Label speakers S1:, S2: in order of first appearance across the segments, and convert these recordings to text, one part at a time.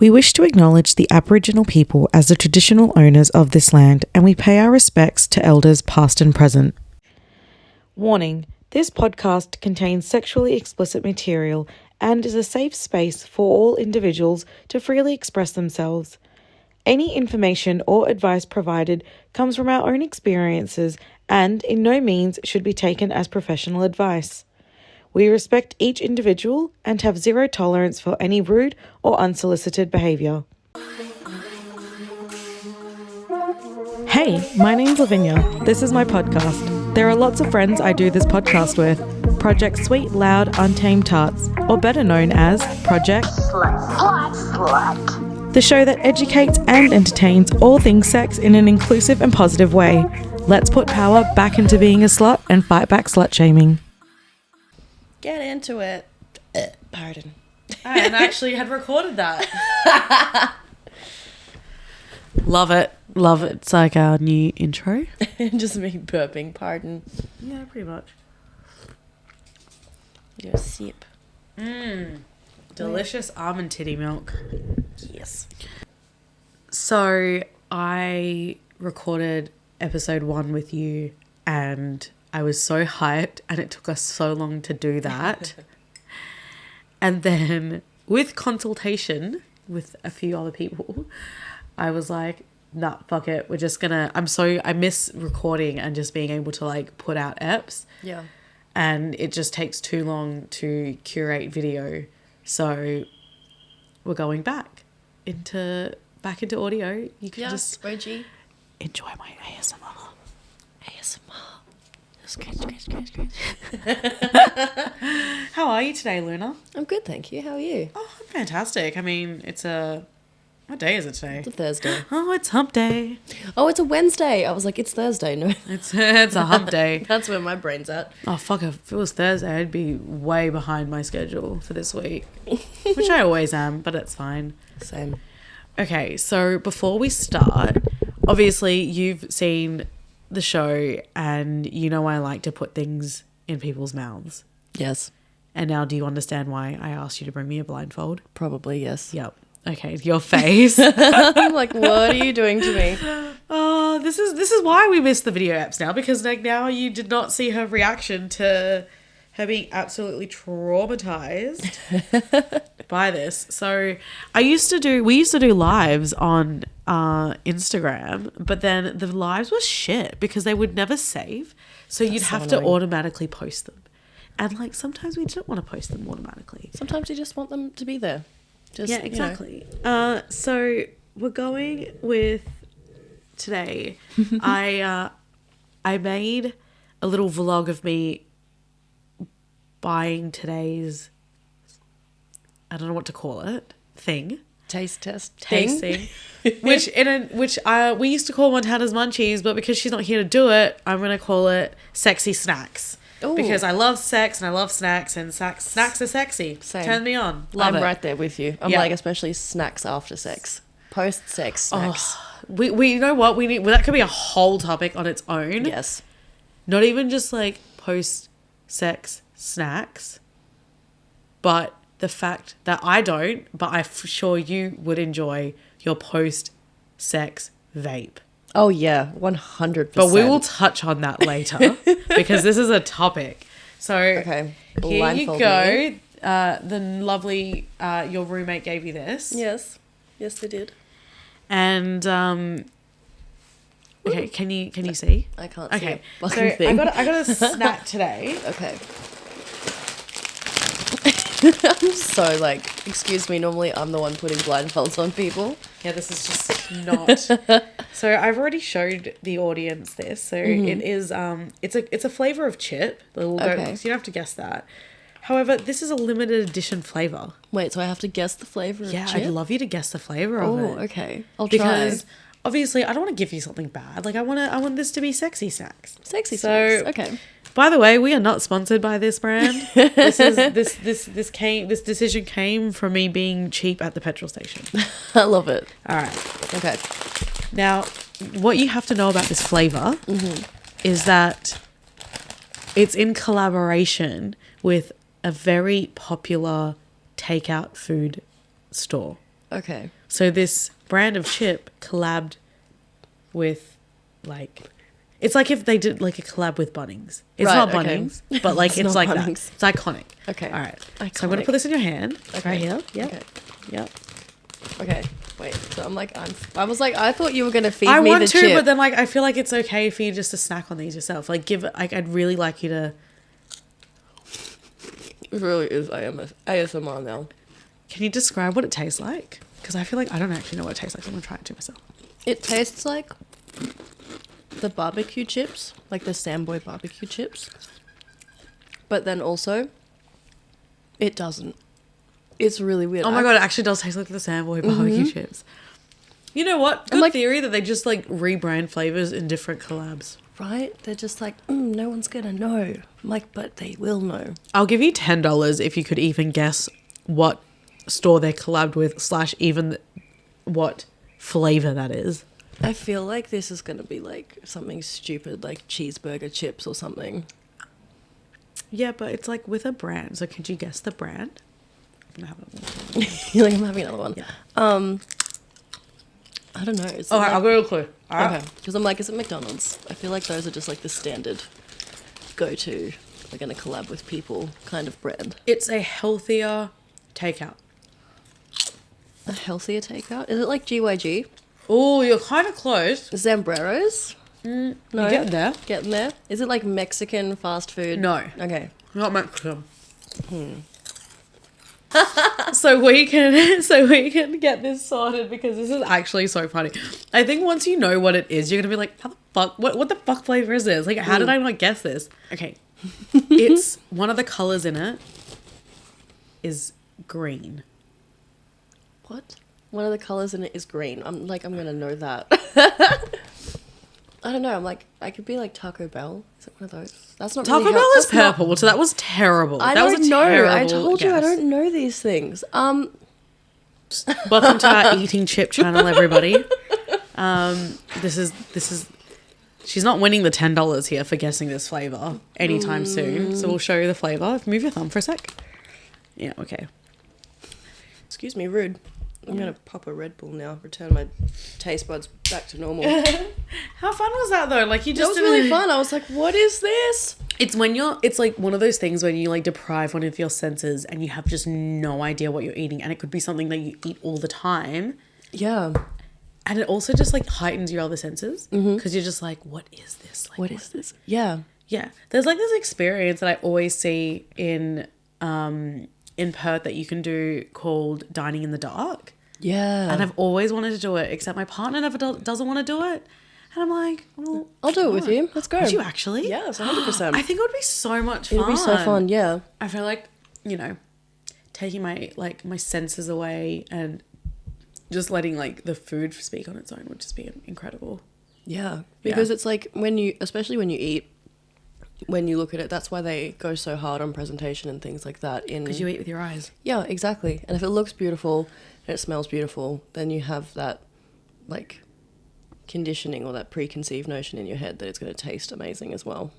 S1: We wish to acknowledge the Aboriginal people as the traditional owners of this land, and we pay our respects to elders past and present. Warning: this podcast contains sexually explicit material and is a safe space for all individuals to freely express themselves. Any information or advice provided comes from our own experiences and in no means should be taken as professional advice. We respect each individual and have zero tolerance for any rude or unsolicited behaviour. Hey, my name's Lavinia. This is my podcast. There are lots of friends I do this podcast with. Project Sweet, Loud, Untamed Tarts, or better known as Project Slut. The show that educates and entertains all things sex in an inclusive and positive way. Let's put power back into being a slut and fight back slut-shaming.
S2: Get into it. Pardon.
S1: I actually had recorded that. Love it. Love it. It's like our new intro.
S2: Just me burping, pardon.
S1: Yeah, pretty much.
S2: Do a sip.
S1: Delicious almond titty milk.
S2: Yes.
S1: So I recorded episode 1 with you and I was so hyped and it took us so long to do that. And then with consultation with a few other people, I was like, nah, fuck it. We're just gonna, I miss recording and just being able to like put out eps.
S2: Yeah.
S1: And it just takes too long to curate video. So we're going back into audio. You can just
S2: OG.
S1: enjoy my ASMR.
S2: Scratch.
S1: How are you today, Luna?
S2: I'm good, thank you. How are you?
S1: Oh, I'm fantastic. I mean, what day is it today?
S2: It's a Thursday.
S1: Oh, it's hump day.
S2: Oh, it's a Wednesday. I was like, it's Thursday. No.
S1: It's a hump day.
S2: That's where my brain's at.
S1: Oh, fuck. If it was Thursday, I'd be way behind my schedule for this week. Which I always am, but it's fine.
S2: Same.
S1: Okay, so before we start, obviously you've seen the show and you know I like to put things in people's mouths.
S2: Yes.
S1: And now do you understand why I asked you to bring me a blindfold?
S2: Probably, yes.
S1: Yep. Okay, your face.
S2: I'm like, what are you doing to me?
S1: Oh, this is why we missed the video apps now, because like now you did not see her reaction to her being absolutely traumatized by this. So we used to do lives on Instagram, but then the lives were shit because they would never save. So you'd have to automatically post them. And like sometimes we didn't want to post them automatically.
S2: Sometimes you just want them to be there. Just,
S1: yeah, exactly. So we're going with today. I made a little vlog of me buying today's, I don't know what to call it, thing.
S2: Taste test.
S1: Tasting. which we used to call Montana's Munchies, but because she's not here to do it, I'm going to call it Sexy Snacks. Ooh. Because I love sex and I love snacks and snacks are sexy. Same. Turn me on. Love it.
S2: I'm right there with you. I'm like, especially snacks after sex. Post-sex snacks.
S1: Oh, we you know what? That could be a whole topic on its own.
S2: Yes.
S1: Not even just like post-sex snacks, but the fact that I don't, but I'm sure you would enjoy your post-sex vape.
S2: Oh, yeah, 100%.
S1: But we will touch on that later because this is a topic. So
S2: okay.
S1: Here you go. The lovely, your roommate gave you this.
S2: Yes. Yes, they did.
S1: And, okay, can you see?
S2: I can't see.
S1: Okay, so I got a snack today.
S2: Okay. I'm so like, excuse me, normally I'm the one putting blindfolds on people.
S1: Yeah, this is just not. So I've already showed the audience this. So it is it's a flavor of chip. So you don't have to guess that. However, this is a limited edition flavor.
S2: Wait, so I have to guess the flavor of chip?
S1: Yeah, I'd love you to guess the flavor of it.
S2: Oh, okay. I'll try.
S1: Because obviously I don't want to give you something bad. Like I want this to be sexy snacks.
S2: Sexy snacks. Okay.
S1: By the way, we are not sponsored by this brand. This decision came from me being cheap at the petrol station.
S2: I love it.
S1: All right.
S2: Okay.
S1: Now, what you have to know about this flavor is that it's in collaboration with a very popular takeout food store.
S2: Okay.
S1: So this brand of chip collabed with, like, it's like if they did like a collab with Bunnings. It's
S2: Right,
S1: not
S2: okay.
S1: Bunnings, but like it's
S2: not
S1: like
S2: Bunnings.
S1: that. It's iconic.
S2: Okay.
S1: All right.
S2: Iconic.
S1: So I'm gonna put this in your hand.
S2: Okay.
S1: Right here. Yep.
S2: Okay.
S1: Yep.
S2: Okay. Wait. So I'm like, I was like, I thought you were gonna feed
S1: I
S2: me
S1: want
S2: the
S1: to,
S2: chip.
S1: but then like I feel like it's okay for you just to snack on these yourself. Like give it. Like I'd really like you to.
S2: It really is ASMR now.
S1: Can you describe what it tastes like? Because I feel like I don't actually know what it tastes like. So I'm gonna try it to myself.
S2: It tastes like the barbecue chips, like the Samboy barbecue chips. But then also, it doesn't. It's really weird.
S1: Oh my god, it actually does taste like the Samboy barbecue chips. You know what? Good theory that they just like rebrand flavors in different collabs.
S2: Right? They're just like, no one's gonna know. I'm like, but they will know.
S1: I'll give you $10 if you could even guess what store they collabed with / even what flavor that is.
S2: I feel like this is gonna be like something stupid, like cheeseburger chips or something.
S1: Yeah, but it's like with a brand. So could you guess the brand? I'm gonna have another one.
S2: You're like, I'm having another one.
S1: Yeah.
S2: I don't know. It's
S1: All right, I'll go to a clue. All right.
S2: Okay. Because I'm like, is it McDonald's? I feel like those are just like the standard go-to. They're gonna collab with people kind of brand.
S1: It's a healthier takeout.
S2: A healthier takeout? Is it like GYG?
S1: Oh, you're kind of close.
S2: Zambreros? No.
S1: You're getting there.
S2: Getting there? Is it like Mexican fast food?
S1: No.
S2: Okay.
S1: Not Mexican. so we can get this sorted because this is actually so funny. I think once you know what it is, you're gonna be like, how the fuck? What the fuck flavor is this? Like, how did I not guess this? Okay, it's one of the colors in it is green.
S2: What? One of the colors in it is green. I'm gonna know that. I don't know. I'm like, I could be like Taco Bell. Is it one of those? That's not
S1: Taco
S2: really
S1: Bell is
S2: that's not-
S1: purple, so that was terrible.
S2: I
S1: That was
S2: don't
S1: a
S2: know.
S1: terrible
S2: I told you I
S1: guess.
S2: don't know these things.
S1: Welcome to our eating chip channel, everybody. This is. She's not winning the $10 here for guessing this flavor anytime soon. So we'll show you the flavor. Move your thumb for a sec. Yeah. Okay.
S2: Excuse me, rude. I'm gonna pop a Red Bull now. Return my taste buds back to normal.
S1: How fun was that though? Like you
S2: That
S1: just
S2: was really fun. I was like, what is this?
S1: It's like one of those things when you like deprive one of your senses and you have just no idea what you're eating, and it could be something that you eat all the time.
S2: Yeah.
S1: And it also just like heightens your other senses because you're just like, what is this? Like,
S2: What is this? Yeah.
S1: Yeah. There's like this experience that I always see in Perth that you can do called dining in the dark.
S2: Yeah.
S1: And I've always wanted to do it, except my partner never doesn't want to do it. And I'm like, well,
S2: I'll do it with you. Let's go.
S1: would you actually?
S2: Yes, 100%.
S1: I think it would be so much fun.
S2: It'd be so fun, yeah.
S1: I feel like, taking my senses away and just letting like the food speak on its own would just be incredible.
S2: Yeah. Because it's like especially when you eat, when you look at it, that's why they go so hard on presentation and things like that.
S1: Because you eat with your eyes.
S2: Yeah, exactly. And if it looks beautiful and it smells beautiful, then you have that like conditioning or that preconceived notion in your head that it's going to taste amazing as well.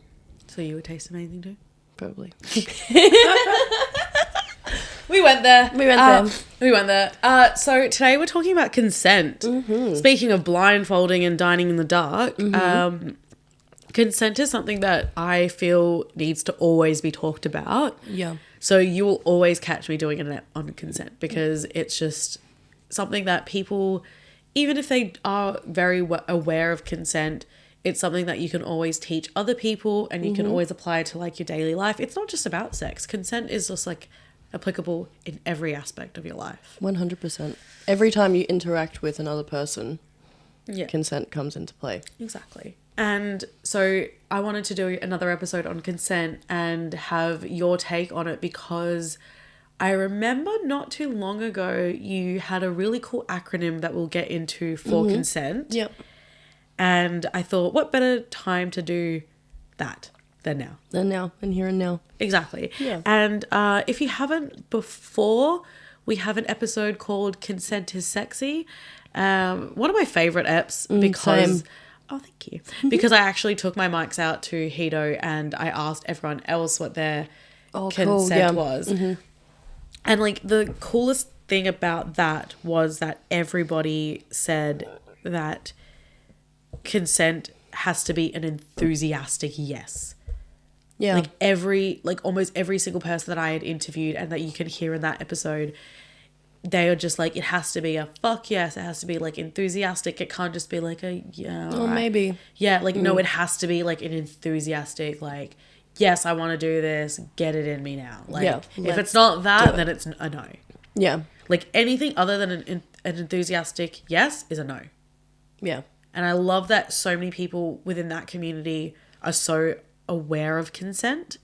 S1: So you would taste amazing too?
S2: Probably.
S1: We went there.
S2: We went there.
S1: So today we're talking about consent. Mm-hmm. Speaking of blindfolding and dining in the dark, consent is something that I feel needs to always be talked about.
S2: Yeah.
S1: So you will always catch me doing it on consent because it's just something that people, even if they are very aware of consent, it's something that you can always teach other people and you can always apply to like your daily life. It's not just about sex. Consent is just like applicable in every aspect of your life.
S2: 100%. Every time you interact with another person, consent comes into play.
S1: Exactly. And so I wanted to do another episode on consent and have your take on it because I remember not too long ago you had a really cool acronym that we'll get into for consent.
S2: Yep.
S1: And I thought, what better time to do that than now?
S2: And now, and here and now.
S1: Exactly.
S2: Yeah.
S1: And if you haven't before, we have an episode called Consent is Sexy. One of my favorite eps because...
S2: Same.
S1: Oh, thank you. Because I actually took my mics out to Hito and I asked everyone else what their consent was. And like the coolest thing about that was that everybody said that consent has to be an enthusiastic yes.
S2: Yeah.
S1: Like almost every single person that I had interviewed and that you can hear in that episode, they are just like, it has to be a fuck yes. It has to be like enthusiastic. It can't just be like a yeah.
S2: Or
S1: right.
S2: maybe.
S1: Yeah, like no, it has to be like an enthusiastic, like, yes, I want to do this. Get it in me now. Like,
S2: Yeah,
S1: if it's not that, then it's a no.
S2: Yeah.
S1: Like anything other than an enthusiastic yes is a no.
S2: Yeah.
S1: And I love that so many people within that community are so aware of consent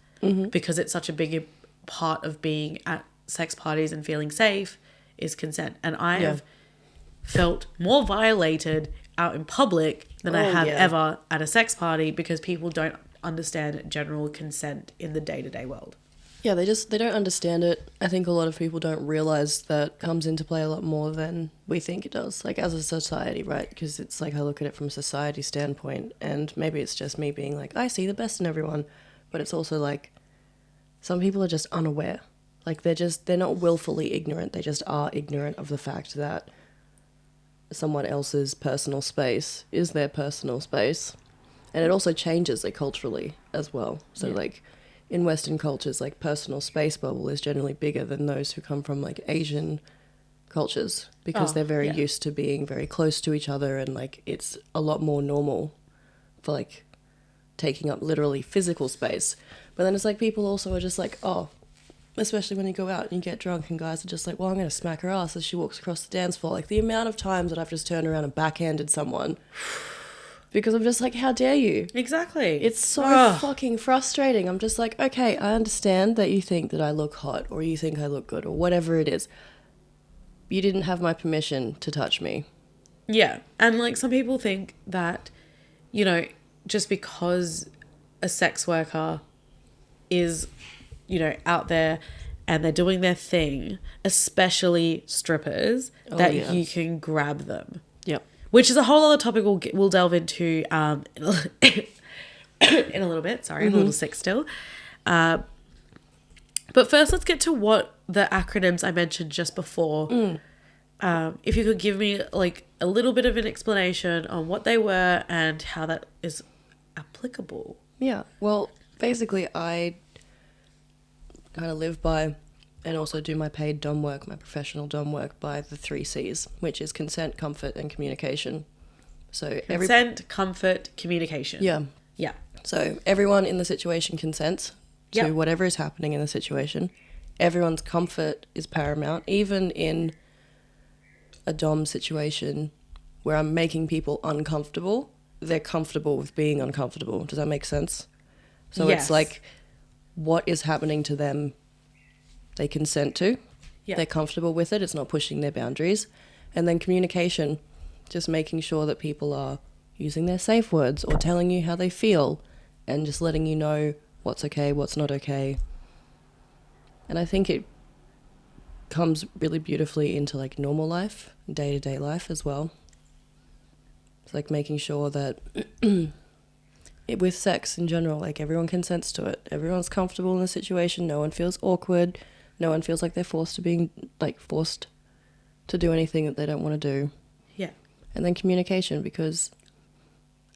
S1: because it's such a big part of being at sex parties and feeling safe is consent. And I have felt more violated out in public than I have ever at a sex party because people don't understand general consent in the day-to-day world.
S2: Yeah, they don't understand it. I think a lot of people don't realize that comes into play a lot more than we think it does, like as a society, right? Because it's like I look at it from a society standpoint, and maybe it's just me being like, I see the best in everyone, but it's also like some people are just unaware. Like they're not willfully ignorant, they just are ignorant of the fact that someone else's personal space is their personal space. And it also changes like culturally as well. So like in Western cultures, like personal space bubble is generally bigger than those who come from like Asian cultures because they're very used to being very close to each other, and like it's a lot more normal for like taking up literally physical space. But then it's like people also are just like, oh, especially when you go out and you get drunk and guys are just like, well, I'm going to smack her ass as she walks across the dance floor. Like the amount of times that I've just turned around and backhanded someone because I'm just like, how dare you?
S1: Exactly.
S2: It's so fucking frustrating. I'm just like, okay, I understand that you think that I look hot or you think I look good or whatever it is. You didn't have my permission to touch me.
S1: Yeah. And like some people think that, you know, just because a sex worker is, you know, out there and they're doing their thing, especially strippers, you can grab them.
S2: Yep.
S1: Which is a whole other topic we'll delve into in a little bit. Sorry, I'm a little sick still. But first, let's get to what the acronyms I mentioned just before. If you could give me like a little bit of an explanation on what they were and how that is applicable.
S2: Yeah. Well, basically, I kind of live by and also do my paid dom work, my professional dom work by the 3 C's, which is consent, comfort, and communication. So
S1: consent, comfort, communication.
S2: Yeah.
S1: Yeah.
S2: So everyone in the situation consents to whatever is happening in the situation. Everyone's comfort is paramount, even in a dom situation where I'm making people uncomfortable. They're comfortable with being uncomfortable. Does that make sense? So it's like what is happening to them they consent to. They're comfortable with it. It's not pushing their boundaries. And then communication, just making sure that people are using their safe words or telling you how they feel and just letting you know what's okay, what's not okay. And I think it comes really beautifully into like normal life, day-to-day life as well. It's like making sure that with sex in general, like everyone consents to it. Everyone's comfortable in the situation. No one feels awkward. No one feels like they're forced to do anything that they don't want to do.
S1: Yeah.
S2: And then communication, because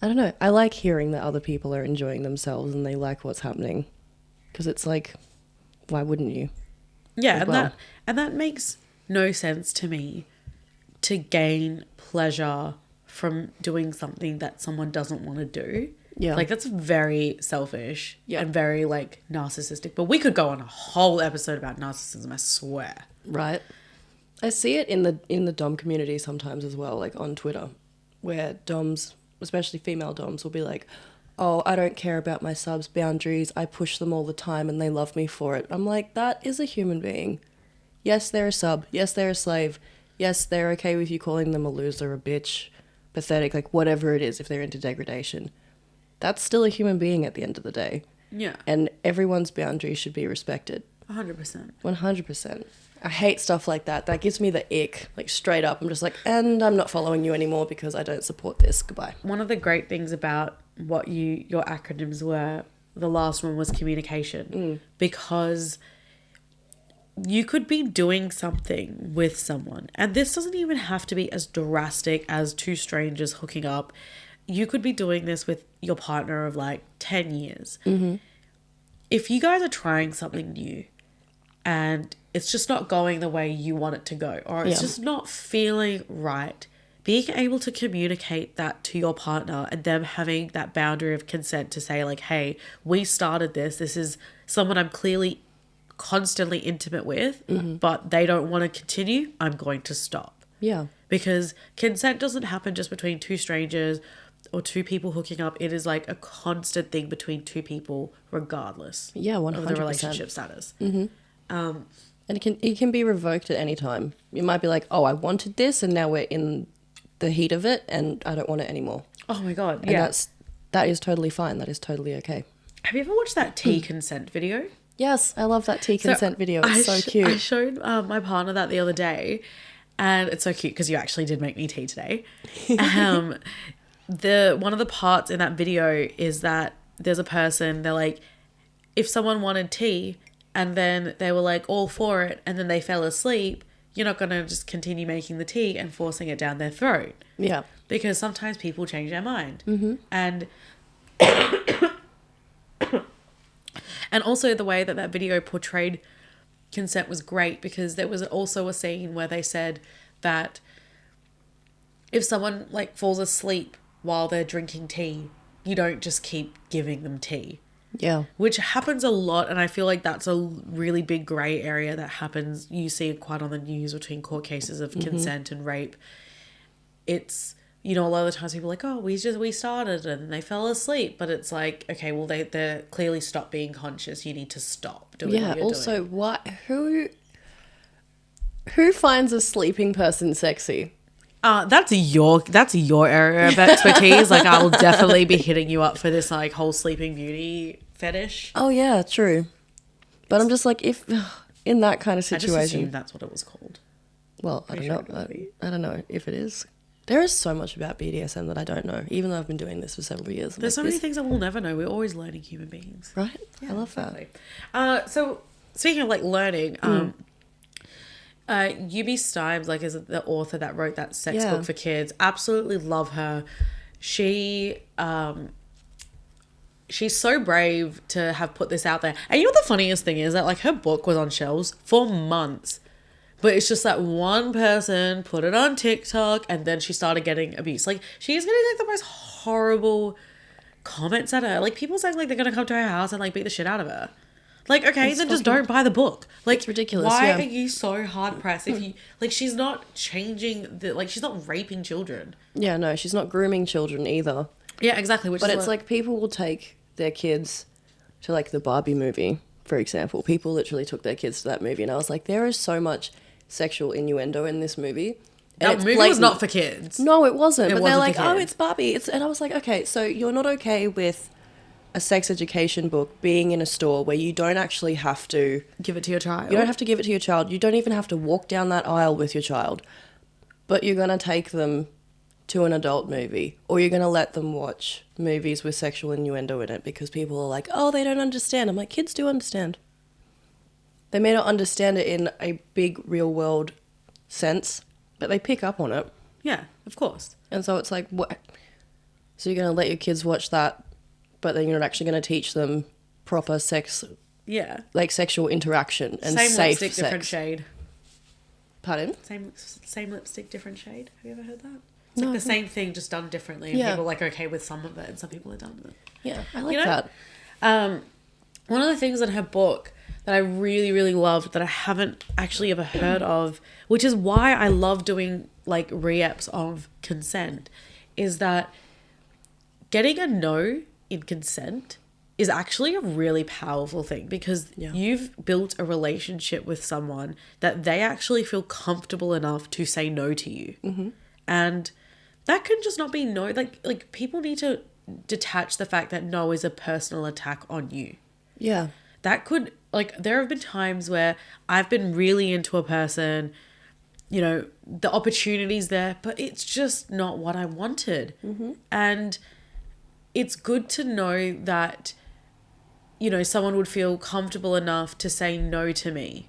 S2: I don't know, I like hearing that other people are enjoying themselves and they like what's happening. Because it's like, why wouldn't you?
S1: Yeah, and that makes no sense to me, to gain pleasure from doing something that someone doesn't want to do.
S2: Yeah.
S1: Like that's very selfish and very like narcissistic. But we could go on a whole episode about narcissism, I swear.
S2: Right. I see it in the dom community sometimes as well, like on Twitter, where doms, especially female doms, will be like, oh, I don't care about my subs' boundaries. I push them all the time and they love me for it. I'm like, that is a human being. Yes, they're a sub. Yes, they're a slave. Yes, they're okay with you calling them a loser, a bitch, pathetic, like whatever it is if they're into degradation. That's still a human being at the end of the day.
S1: Yeah.
S2: And everyone's boundaries should be respected.
S1: 100%.
S2: 100%. I hate stuff like that. That gives me the ick, like straight up. I'm just like, and I'm not following you anymore because I don't support this. Goodbye.
S1: One of the great things about what your acronyms were, the last one was communication. Because you could be doing something with someone, and this doesn't even have to be as drastic as two strangers hooking up. You could be doing this with your partner of like 10 years.
S2: Mm-hmm.
S1: If you guys are trying something new and it's just not going the way you want it to go, or it's just not feeling right, being able to communicate that to your partner and them having that boundary of consent to say like, hey, we started this is someone I'm clearly constantly intimate with, but they don't want to continue, I'm going to stop.
S2: Yeah.
S1: Because consent doesn't happen just between two strangers or two people hooking up. It is like a constant thing between two people regardless
S2: 100%.
S1: of the relationship status.
S2: And it can be revoked at any time. You might be like, oh, I wanted this and now we're in the heat of it and I don't want it anymore.
S1: Oh my God.
S2: And that is totally fine. That is totally okay.
S1: Have you ever watched that tea consent video?
S2: Yes, I love that tea consent video. It's so cute.
S1: I showed my partner that the other day, and it's so cute because you actually did make me tea today. One of the parts in that video is that there's a person, they're like, if someone wanted tea and then they were like all for it and then they fell asleep, you're not going to just continue making the tea and forcing it down their throat.
S2: Yeah.
S1: Because sometimes people change their mind. And and also the way that video portrayed consent was great, because there was also a scene where they said that if someone like falls asleep while they're drinking tea, you don't just keep giving them tea.
S2: Yeah.
S1: Which happens a lot, and I feel like that's a really big grey area that happens. You see it quite on the news between court cases of consent and rape. It's, you know, a lot of the times people are like, oh, we started and they fell asleep. But it's like, okay, well, they're clearly stopped being conscious. You need to stop doing what you're
S2: also,
S1: doing.
S2: what? Who finds a sleeping person sexy?
S1: That's your area of expertise. Like, I will definitely be hitting you up for this like whole Sleeping Beauty fetish.
S2: Oh yeah, true. But I'm just like, if in that kind of situation,
S1: I just assumed that's what it was called.
S2: Well, I don't know. I don't know if it is. There is so much about BDSM that I don't know, even though I've been doing this for several years.
S1: There's so many things that we'll never know. We're always learning, human beings.
S2: Right?
S1: Yeah,
S2: I love
S1: that. So speaking of like learning, Yubi Stimes, like, is the author that wrote that sex book for kids. Absolutely love her. She's so brave to have put this out there. And you know what the funniest thing is? That like her book was on shelves for months. But it's just that one person put it on TikTok and then she started getting abuse. Like, she's getting like the most horrible comments at her. Like, people saying like they're going to come to her house and like beat the shit out of her. Like, okay, then just don't buy the book. Like,
S2: it's ridiculous.
S1: Why are you so hard pressed if you, like, she's not changing she's not raping children.
S2: Yeah, no, she's not grooming children either.
S1: Yeah, exactly.
S2: But it's like people will take their kids to like the Barbie movie, for example. People literally took their kids to that movie and I was like, there is so much sexual innuendo in this movie.
S1: That movie was not for kids.
S2: No, it wasn't. But they're like,
S1: oh,
S2: it's Barbie. And I was like, okay, so you're not okay with a sex education book being in a store where you don't actually have to
S1: give it to your child.
S2: You don't have to give it to your child. You don't even have to walk down that aisle with your child. But you're going to take them to an adult movie, or you're going to let them watch movies with sexual innuendo in it because people are like, oh, they don't understand. I'm like, kids do understand. They may not understand it in a big real world sense, but they pick up on it.
S1: Yeah, of course.
S2: And so it's like, what? So you're going to let your kids watch that, but then you're not actually going to teach them proper sex, like sexual interaction and
S1: same
S2: safe
S1: lipstick,
S2: sex.
S1: different shade.
S2: Pardon?
S1: Same lipstick, different shade. Have you ever heard that? It's like
S2: No,
S1: the same thing, just done differently. And people are like okay with some of it, and some people are done with it.
S2: Yeah, I like that.
S1: One of the things in her book that I really, really loved that I haven't actually ever heard of, which is why I love doing like re-eps of consent, is that getting a no in consent is actually a really powerful thing, because you've built a relationship with someone that they actually feel comfortable enough to say no to you. Mm-hmm. And that can just not be no. Like people need to detach the fact that no is a personal attack on you.
S2: Yeah.
S1: That could, like, there have been times where I've been really into a person, you know, the opportunity's there, but it's just not what I wanted. Mm-hmm. And it's good to know that, you know, someone would feel comfortable enough to say no to me.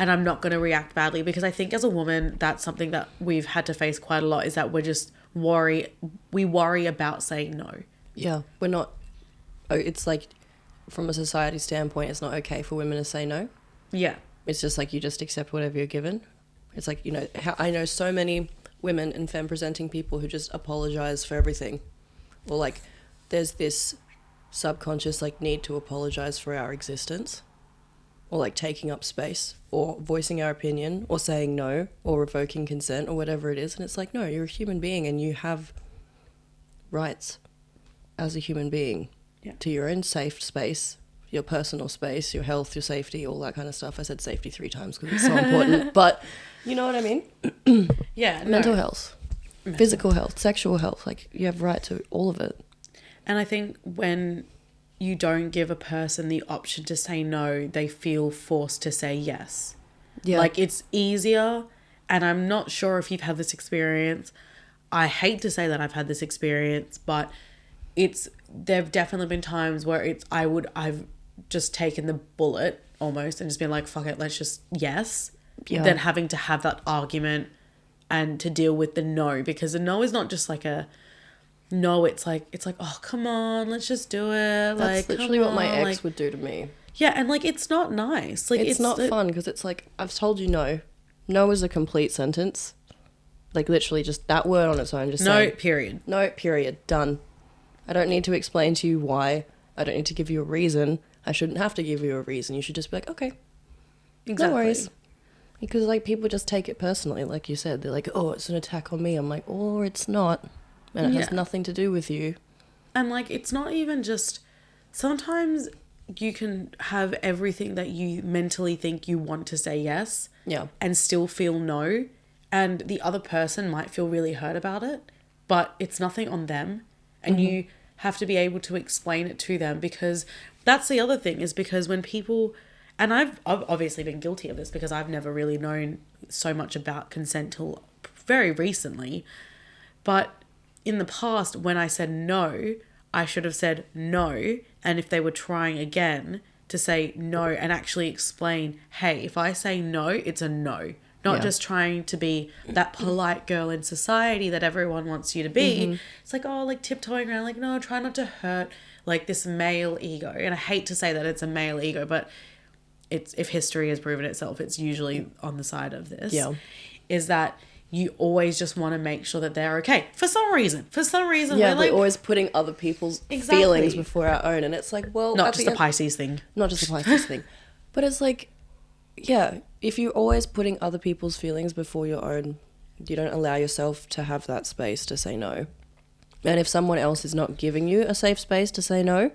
S1: and I'm not going to react badly, because I think as a woman, that's something that we've had to face quite a lot, is that we worry about saying no.
S2: Yeah, we're not, it's like, from a society standpoint, it's not okay for women to say no.
S1: Yeah.
S2: It's just like, you just accept whatever you're given. It's like, you know, I know so many women and femme presenting people who just apologize for everything. Or like, there's this subconscious like need to apologize for our existence, or like taking up space, or voicing our opinion, or saying no, or revoking consent, or whatever it is. And it's like, no, you're a human being and you have rights as a human being. Yeah. To your own safe space, your personal space, your health, your safety, all that kind of stuff. I said safety 3 times because it's so important, but you know what I mean?
S1: Yeah.
S2: Mental health, physical health, sexual health, like you have right to all of it.
S1: And I think when you don't give a person the option to say no, they feel forced to say yes. Yeah. Like, it's easier, and I'm not sure if you've had this experience. I hate to say that I've had this experience, but there've definitely been times where I've just taken the bullet almost and just been like, fuck it, let's just yes. Yeah. Than having to have that argument and to deal with the no, because the no is not just like a no, it's like, oh, come on, let's just do it.
S2: That's literally what my ex would do to me.
S1: Yeah, and like, it's not nice. Like,
S2: it's not fun, because it's like, I've told you no. No is a complete sentence. Like, literally just that word on its own. Just
S1: no,
S2: say,
S1: period.
S2: No, period. Done. I don't need to explain to you why. I don't need to give you a reason. I shouldn't have to give you a reason. You should just be like, okay. Exactly. No worries. Because, like, people just take it personally, like you said. They're like, oh, it's an attack on me. I'm like, oh, it's not. And it has nothing to do with you.
S1: And, like, it's not even just... Sometimes you can have everything that you mentally think you want to say yes. Yeah. And still feel no. And the other person might feel really hurt about it. But it's nothing on them. And you have to be able to explain it to them, because that's the other thing, is because when people... And I've obviously been guilty of this, because I've never really known so much about consent till very recently. But in the past, when I said no, I should have said no. And if they were trying again, to say no and actually explain, hey, if I say no, it's a no. Not just trying to be that polite girl in society that everyone wants you to be. It's like, oh, like tiptoeing around, like, no, try not to hurt like this male ego. And I hate to say that it's a male ego, but if history has proven itself, it's usually on the side of this. Yeah. Is that you always just want to make sure that they're okay. For some reason.
S2: Yeah, we're always putting other people's feelings before our own. And it's like, well...
S1: Not just the Pisces thing.
S2: Not just the Pisces thing. But it's like... Yeah, if you're always putting other people's feelings before your own, you don't allow yourself to have that space to say no. And if someone else is not giving you a safe space to say no,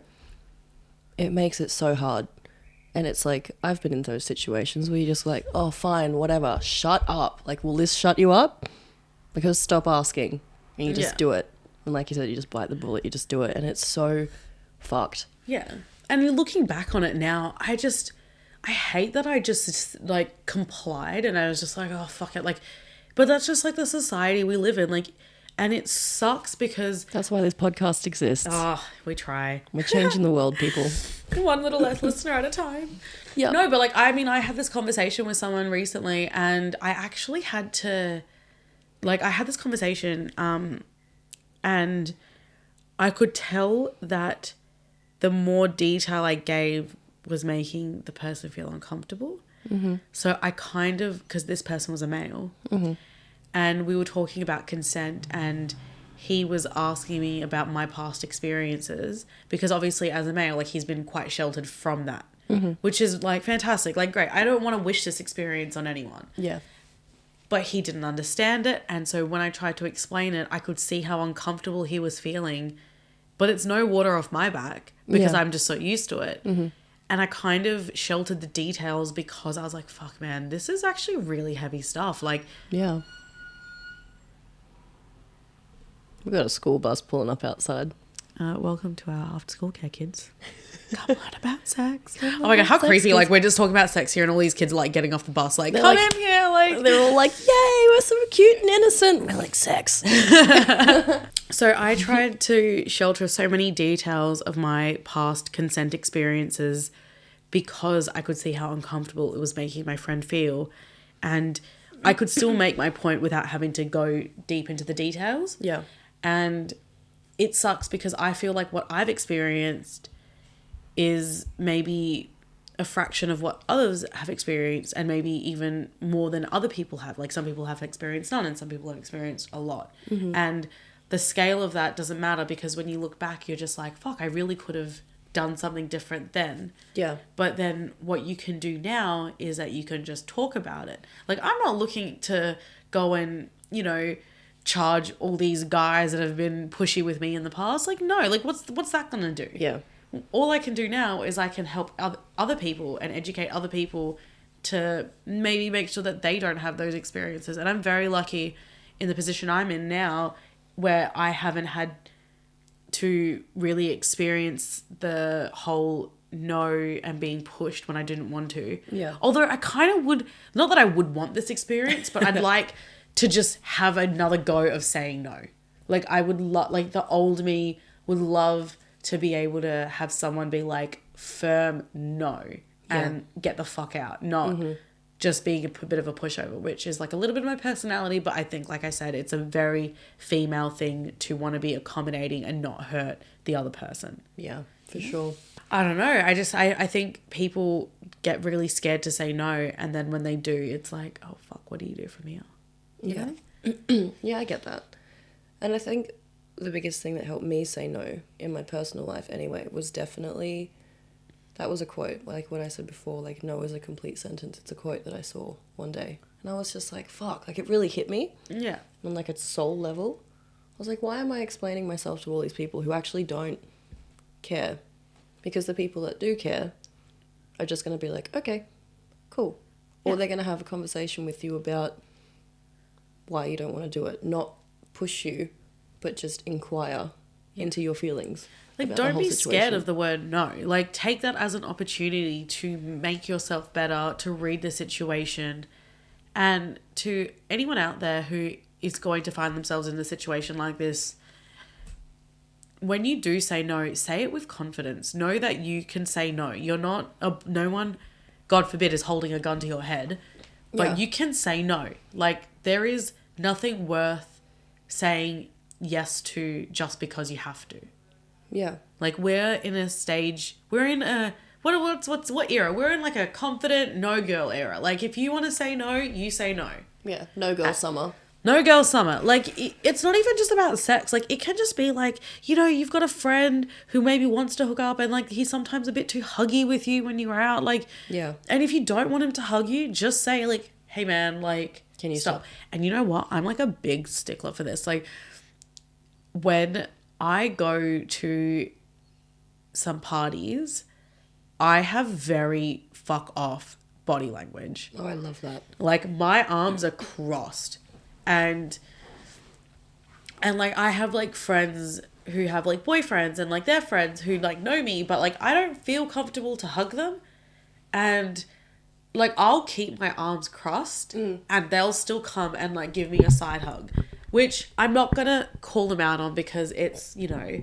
S2: it makes it so hard. And it's like, I've been in those situations where you're just like, oh, fine, whatever, shut up. Like, will this shut you up? Because stop asking. And you just do it. And like you said, you just bite the bullet, you just do it. And it's so fucked.
S1: Yeah. And looking back on it now, I hate that I just, like, complied, and I was just like, oh, fuck it. Like, but that's just, like, the society we live in. Like, and it sucks because...
S2: That's why this podcast exists.
S1: Oh, we try.
S2: We're changing the world, people.
S1: One little listener at a time. Yeah. No, but, like, I mean, I had this conversation with someone recently, and I actually had to... Like, I had this conversation, and I could tell that the more detail I gave was making the person feel uncomfortable. So I kind of, because this person was a male, and we were talking about consent, and he was asking me about my past experiences, because obviously as a male, like, he's been quite sheltered from that, which is, like, fantastic, like, great. I don't want to wish this experience on anyone. Yeah. But he didn't understand it, and so when I tried to explain it, I could see how uncomfortable he was feeling, but it's no water off my back, because I'm just so used to it. And I kind of sheltered the details, because I was like, fuck, man, this is actually really heavy stuff. Like,
S2: yeah. We've got a school bus pulling up outside.
S1: Welcome to our after school care, kids. Come on about sex. Oh my God, how creepy. Like, we're just talking about sex here, and all these kids are, like, getting off the bus, like, come in here. Like,
S2: they're all like, yay, we're so cute and innocent. We're like, sex.
S1: So I tried to shelter so many details of my past consent experiences, because I could see how uncomfortable it was making my friend feel. And I could still make my point without having to go deep into the details.
S2: Yeah.
S1: And it sucks because I feel like what I've experienced is maybe a fraction of what others have experienced, and maybe even more than other people have. Like, some people have experienced none and some people have experienced a lot. And the scale of that doesn't matter, because when you look back, you're just like, fuck, I really could have done something different then.
S2: Yeah.
S1: But then what you can do now is that you can just talk about it. Like, I'm not looking to go and, you know, charge all these guys that have been pushy with me in the past. Like, no, like, what's that gonna do?
S2: Yeah.
S1: All I can do now is I can help other people and educate other people to maybe make sure that they don't have those experiences. And I'm very lucky in the position I'm in now, where I haven't had to really experience the whole no and being pushed when I didn't want to.
S2: Yeah.
S1: Although I kind of would, not that I would want this experience, but I'd like to just have another go of saying no. Like, I would like the old me would love to be able to have someone be like, firm no, and get the fuck out. Not just being a bit of a pushover, which is like a little bit of my personality. But I think, like I said, it's a very female thing to want to be accommodating and not hurt the other person.
S2: Yeah, for sure.
S1: I don't know. I think people get really scared to say no. And then when they do, it's like, oh, fuck, what do you do from here?
S2: Yeah. Yeah, I get that. And I think the biggest thing that helped me say no in my personal life anyway was definitely, that was a quote, like what I said before, like, no is a complete sentence. It's a quote that I saw one day. And I was just like, fuck, like, it really hit me.
S1: Yeah.
S2: On like a soul level. I was like, why am I explaining myself to all these people who actually don't care? Because the people that do care are just going to be like, okay, cool. Or they're going to have a conversation with you about why you don't want to do it. Not push you, but just inquire into your feelings.
S1: Like, don't be scared of the word no. Like, take that as an opportunity to make yourself better, to read the situation. And to anyone out there who is going to find themselves in a situation like this, when you do say no, say it with confidence. Know that you can say no. You're not, no one, God forbid, is holding a gun to your head. But you can say no. Like, there is nothing worth saying yes to just because you have to.
S2: Yeah.
S1: Like, we're in a stage, we're in a, what era? We're in like a confident no girl era. Like, if you want to say no, you say no.
S2: Yeah. No girl summer.
S1: No girl summer. Like, it's not even just about sex. Like, it can just be like, you know, you've got a friend who maybe wants to hook up and like he's sometimes a bit too huggy with you when you're out. Like,
S2: yeah.
S1: And if you don't want him to hug you, just say like, hey man, like,
S2: can you stop?
S1: And you know what? I'm like a big stickler for this. Like, when I go to some parties, I have very fuck off body language.
S2: Oh, I love that.
S1: Like, my arms are crossed. And like, I have like friends who have like boyfriends and like their friends who like know me, but like I don't feel comfortable to hug them. And like, I'll keep my arms crossed and they'll still come and like give me a side hug, which I'm not gonna call them out on because it's, you know,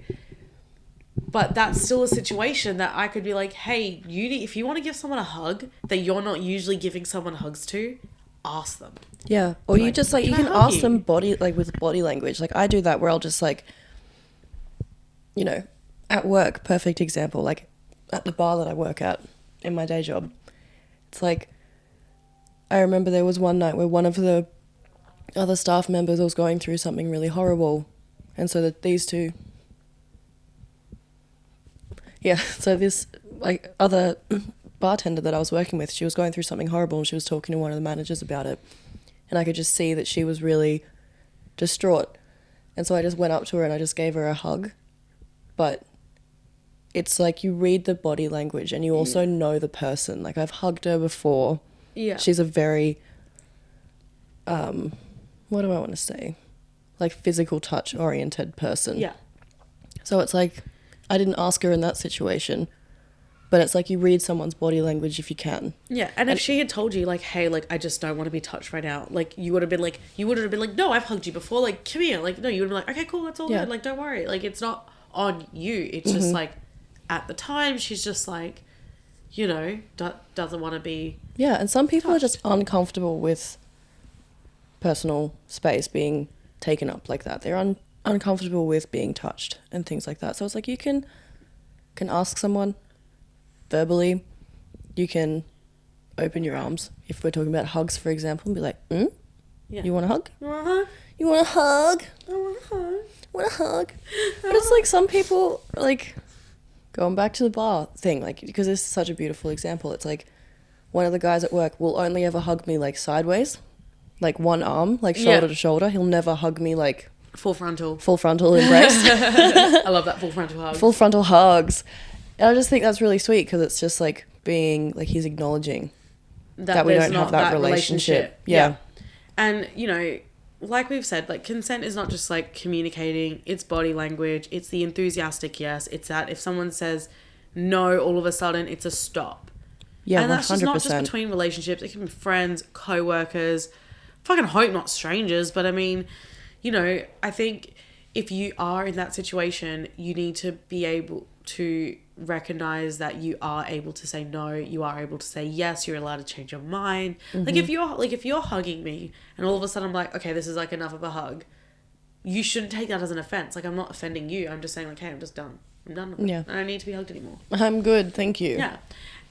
S1: but that's still a situation that I could be like, hey, if you want to give someone a hug that you're not usually giving someone hugs to, ask them.
S2: Yeah. Or you just like, you can ask them with body language. Like, I do that where I'll just like, you know, at work, perfect example, like at the bar that I work at in my day job. It's like, I remember there was one night where one of the other staff members was going through something really horrible. And so that these two, so this like other bartender that I was working with, she was going through something horrible and she was talking to one of the managers about it. And I could just see that she was really distraught. And so I just went up to her and I just gave her a hug. But it's like, you read the body language and you also know the person. Like, I've hugged her before.
S1: Yeah.
S2: She's a very, what do I want to say? Like, physical touch oriented person.
S1: Yeah.
S2: So it's like, I didn't ask her in that situation. But it's like, you read someone's body language if you can.
S1: Yeah, and if she had told you, like, hey, like, I just don't want to be touched right now, like, you would have been like, no, I've hugged you before, like, come here. Like, no, you would have been like, okay, cool, that's all good. Like, don't worry. Like, it's not on you. It's just like, at the time, she's just like, doesn't want to be.
S2: Yeah, and some people
S1: touched.
S2: are just uncomfortable with personal space being taken up like that. They're uncomfortable with being touched and things like that. So it's like you can ask someone verbally. You can open your arms. If we're talking about hugs, for example, and be like,
S1: Yeah.
S2: you want a hug?
S1: Uh-huh.
S2: You want a hug?
S1: I want a hug.
S2: Want a hug? But it's like some people, like, going back to the bar thing, like, because this is such a beautiful example. It's like one of the guys at work will only ever hug me, like, sideways, like one arm, like shoulder to shoulder. He'll never hug me, like,
S1: Full frontal
S2: embrace.
S1: I love that full frontal hug.
S2: Full frontal hugs. And I just think that's really sweet because it's just like being, like, he's acknowledging that we don't have that relationship. Yeah.
S1: And, like we've said, like, consent is not just, like, communicating. It's body language. It's the enthusiastic yes. It's that if someone says no, all of a sudden it's a stop.
S2: Yeah,
S1: and that's
S2: 100%.
S1: just not just between relationships. It can be friends, co-workers. Fucking hope not strangers. But, I mean, I think if you are in that situation, you need to be able to recognize that you are able to say no, you are able to say yes, you're allowed to change your mind. Like if you're hugging me and all of a sudden I'm like, okay, this is like enough of a hug, you shouldn't take that as an offense. Like, I'm not offending you, I'm just saying, like, hey, I'm just done. I'm done with it.
S2: Yeah.
S1: I don't need to be hugged anymore.
S2: I'm good, thank you.
S1: Yeah.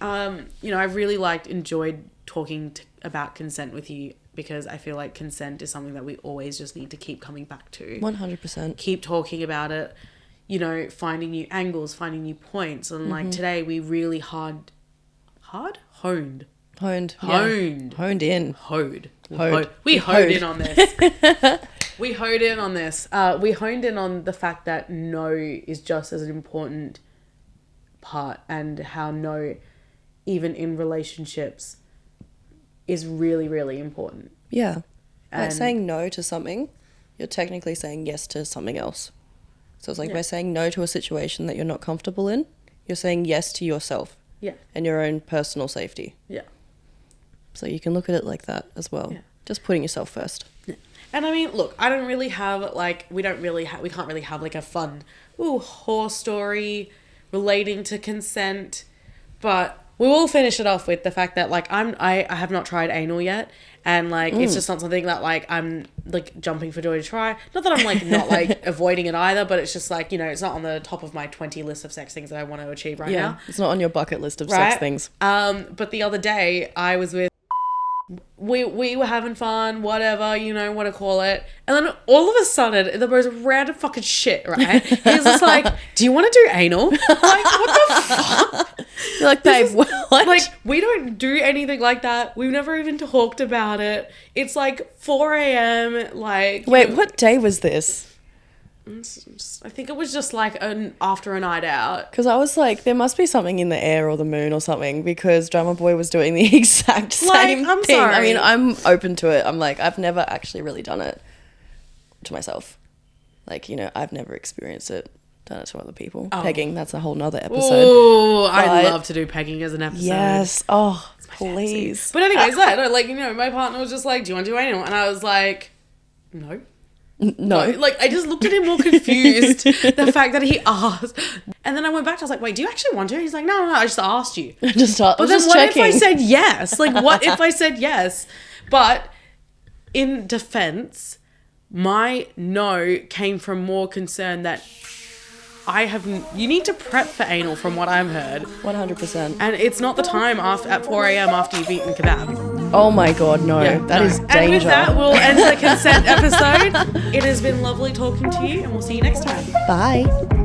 S1: I really enjoyed talking about consent with you, because I feel like consent is something that we always just need to keep coming back to.
S2: 100%.
S1: Keep talking about it, finding new angles, finding new points. And like today we really honed in. We honed in on this. We honed in on this. We honed in on the fact that no is just as an important part, and how no, even in relationships, is really, really important.
S2: Yeah.
S1: And
S2: like saying no to something, you're technically saying yes to something else. So it's like by saying no to a situation that you're not comfortable in, you're saying yes to yourself.
S1: Yeah.
S2: And your own personal safety.
S1: Yeah.
S2: So you can look at it like that as well. Yeah. Just putting yourself first.
S1: Yeah. And I mean, look, I don't really have we can't really have like a fun horror story relating to consent, but we will finish it off with the fact that like I have not tried anal yet, and like it's just not something that like I'm like jumping for joy to try. Not that I'm like not like avoiding it either, but it's just like, it's not on the top of my 20 list of sex things that I want to achieve right now.
S2: It's not on your bucket list of sex things.
S1: But the other day I was with we were having fun, whatever, what to call it. And then all of a sudden, the most random fucking shit, right? He's just like, do you want to do anal? Like, what the fuck?
S2: You're like, babe, what?
S1: Like, we don't do anything like that. We've never even talked about it. It's like 4 a.m. Like...
S2: Wait, what day was this?
S1: I think it was just like after a night out.
S2: Because I was like, there must be something in the air or the moon or something, because Drummer Boy was doing the exact same
S1: I'm
S2: thing.
S1: sorry.
S2: I mean, I'm open to it. I'm like, I've never actually really done it to myself. Like, I've never experienced it. Done it to other people. Oh. Pegging, that's a whole nother episode.
S1: Oh, I'd love to do pegging as an eepisode.
S2: Yes. Oh, please.
S1: But anyways, my partner was just like, do you want to do anal? And I was like, no.
S2: No.
S1: Like, I just looked at him more confused. The fact that he asked. And then I went back to, I was like, wait, do you actually want to? He's like, no, I just asked you. But then what if I said yes? Like, what if I said yes? But in defense, my no came from more concern that you need to prep for anal, from what I've heard.
S2: 100%.
S1: And it's not the time at 4 a.m. after you've eaten kebab.
S2: Oh my God, no. That is danger.
S1: And with that, we'll end the consent episode. It has been lovely talking to you, and we'll see you next time.
S2: Bye.